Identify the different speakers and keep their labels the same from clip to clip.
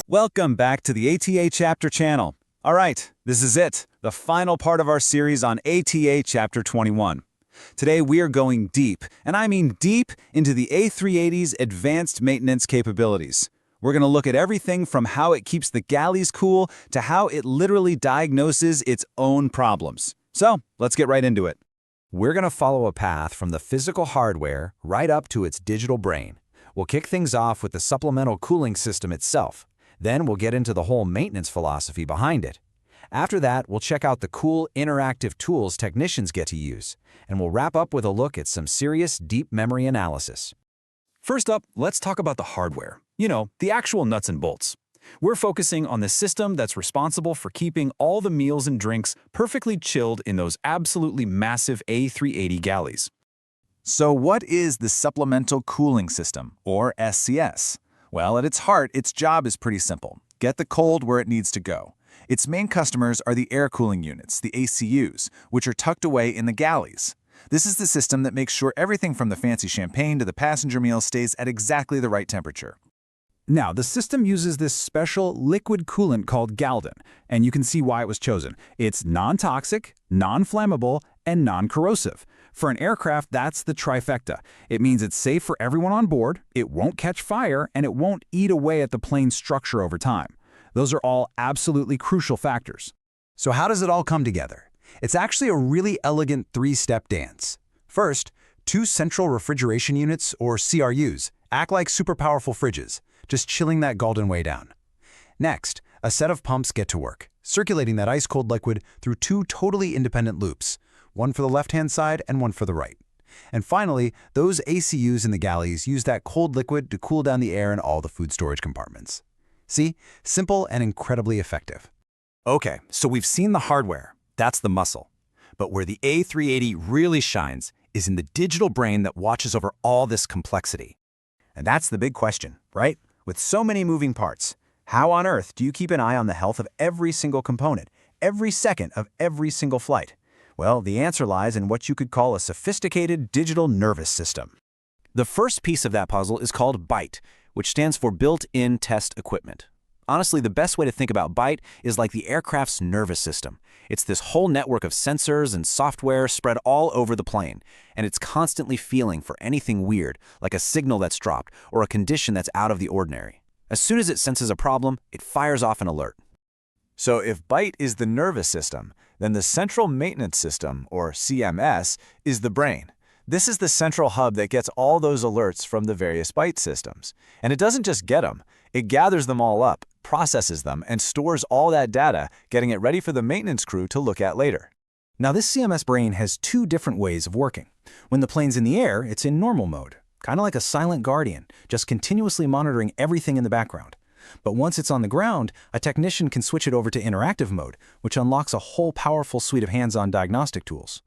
Speaker 1: Welcome back to the ATA Chapter channel. All right, this is it, the final part of our series on ATA Chapter 21. Today we are going deep, and I mean deep, into the A380's advanced maintenance capabilities. We're going to look at everything from how it keeps the galleys cool to how it literally diagnoses its own problems. So, let's get right into it.
Speaker 2: We're going to follow a path from the physical hardware right up to its digital brain. We'll kick things off with the supplemental cooling system itself. Then we'll get into the whole maintenance philosophy behind it. After that, we'll check out the cool, interactive tools technicians get to use. And we'll wrap up with a look at some serious deep memory analysis.
Speaker 1: First up, let's talk about the hardware. You know, the actual nuts and bolts. We're focusing on the system that's responsible for keeping all the meals and drinks perfectly chilled in those absolutely massive A380 galleys. So what is the Supplemental Cooling System, or SCS? Well, at its heart, its job is pretty simple. Get the cold where it needs to go. Its main customers are the air cooling units, the ACUs, which are tucked away in the galleys. This is the system that makes sure everything from the fancy champagne to the passenger meal stays at exactly the right temperature. Now, the system uses this special liquid coolant called Galden, and you can see why it was chosen. It's non-toxic, non-flammable, and non-corrosive. For an aircraft, that's the trifecta. It means it's safe for everyone on board, it won't catch fire, and it won't eat away at the plane's structure over time. Those are all absolutely crucial factors.
Speaker 2: So how does it all come together? It's actually a really elegant three-step dance. First, two central refrigeration units, or CRUs, act like super powerful fridges, just chilling that Galden way down. Next, a set of pumps get to work, circulating that ice-cold liquid through two totally independent loops, one for the left-hand side and one for the right. And finally, those ACUs in the galleys use that cold liquid to cool down the air in all the food storage compartments. See? Simple and incredibly effective.
Speaker 1: Okay, so we've seen the hardware. That's the muscle. But where the A380 really shines is in the digital brain that watches over all this complexity. And that's the big question, right? With so many moving parts, how on earth do you keep an eye on the health of every single component, every second of every single flight? Well, the answer lies in what you could call a sophisticated digital nervous system. The first piece of that puzzle is called BITE, which stands for Built-in Test Equipment. Honestly, the best way to think about BITE is like the aircraft's nervous system. It's this whole network of sensors and software spread all over the plane, and it's constantly feeling for anything weird, like a signal that's dropped or a condition that's out of the ordinary. As soon as it senses a problem, it fires off an alert. So if BITE is the nervous system, then the Central Maintenance System, or CMS, is the brain. This is the central hub that gets all those alerts from the various BITE systems. And it doesn't just get them, it gathers them all up, processes them, and stores all that data, getting it ready for the maintenance crew to look at later. Now, this CMS brain has two different ways of working. When the plane's in the air, it's in normal mode, kind of like a silent guardian, just continuously monitoring everything in the background. But once it's on the ground, a technician can switch it over to interactive mode, which unlocks a whole powerful suite of hands-on diagnostic tools.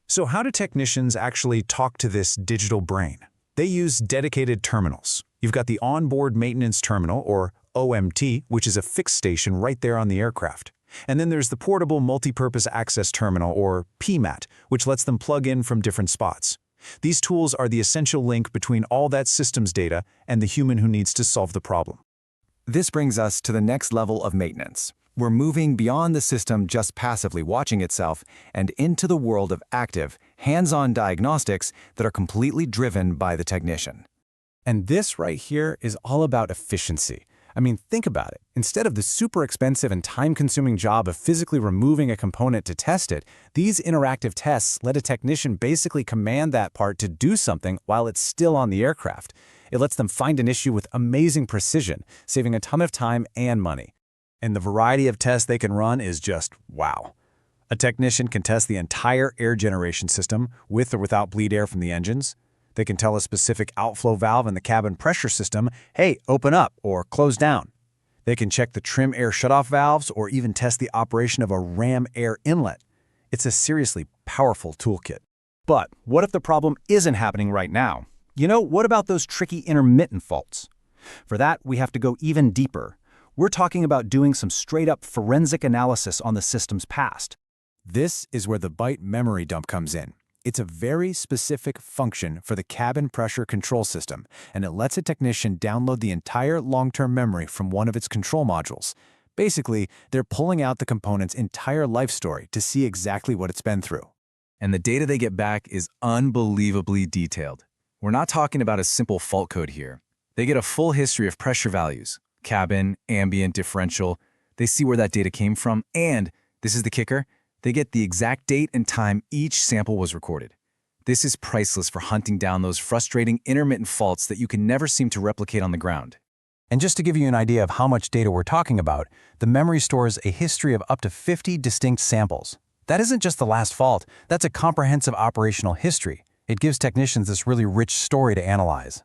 Speaker 3: So how do technicians actually talk to this digital brain? They use dedicated terminals. You've got the onboard maintenance terminal, or OMT, which is a fixed station right there on the aircraft. And then there's the portable multipurpose access terminal, or PMAT, which lets them plug in from different spots. These tools are the essential link between all that systems data and the human who needs to solve the problem.
Speaker 2: This brings us to the next level of maintenance. We're moving beyond the system just passively watching itself and into the world of active, hands-on diagnostics that are completely driven by the technician.
Speaker 3: And this right here is all about efficiency. I mean, think about it. Instead of the super expensive and time-consuming job of physically removing a component to test it, these interactive tests let a technician basically command that part to do something while it's still on the aircraft. It lets them find an issue with amazing precision, saving a ton of time and money. And the variety of tests they can run is just wow. A technician can test the entire air generation system with or without bleed air from the engines. They can tell a specific outflow valve in the cabin pressure system, hey, open up or close down. They can check the trim air shutoff valves or even test the operation of a ram air inlet. It's a seriously powerful toolkit. But what if the problem isn't happening right now? What about those tricky intermittent faults? For that, we have to go even deeper. We're talking about doing some straight-up forensic analysis on the system's past. This is where the byte memory dump comes in. It's a very specific function for the cabin pressure control system, and it lets a technician download the entire long-term memory from one of its control modules. Basically, they're pulling out the component's entire life story to see exactly what it's been through. And the data they get back is unbelievably detailed. We're not talking about a simple fault code here. They get a full history of pressure values, cabin, ambient, differential. They see where that data came from, and, this is the kicker, they get the exact date and time each sample was recorded. This is priceless for hunting down those frustrating intermittent faults that you can never seem to replicate on the ground.
Speaker 2: And just to give you an idea of how much data we're talking about, the memory stores a history of up to 50 distinct samples. That isn't just the last fault, that's a comprehensive operational history. It gives technicians this really rich story to analyze.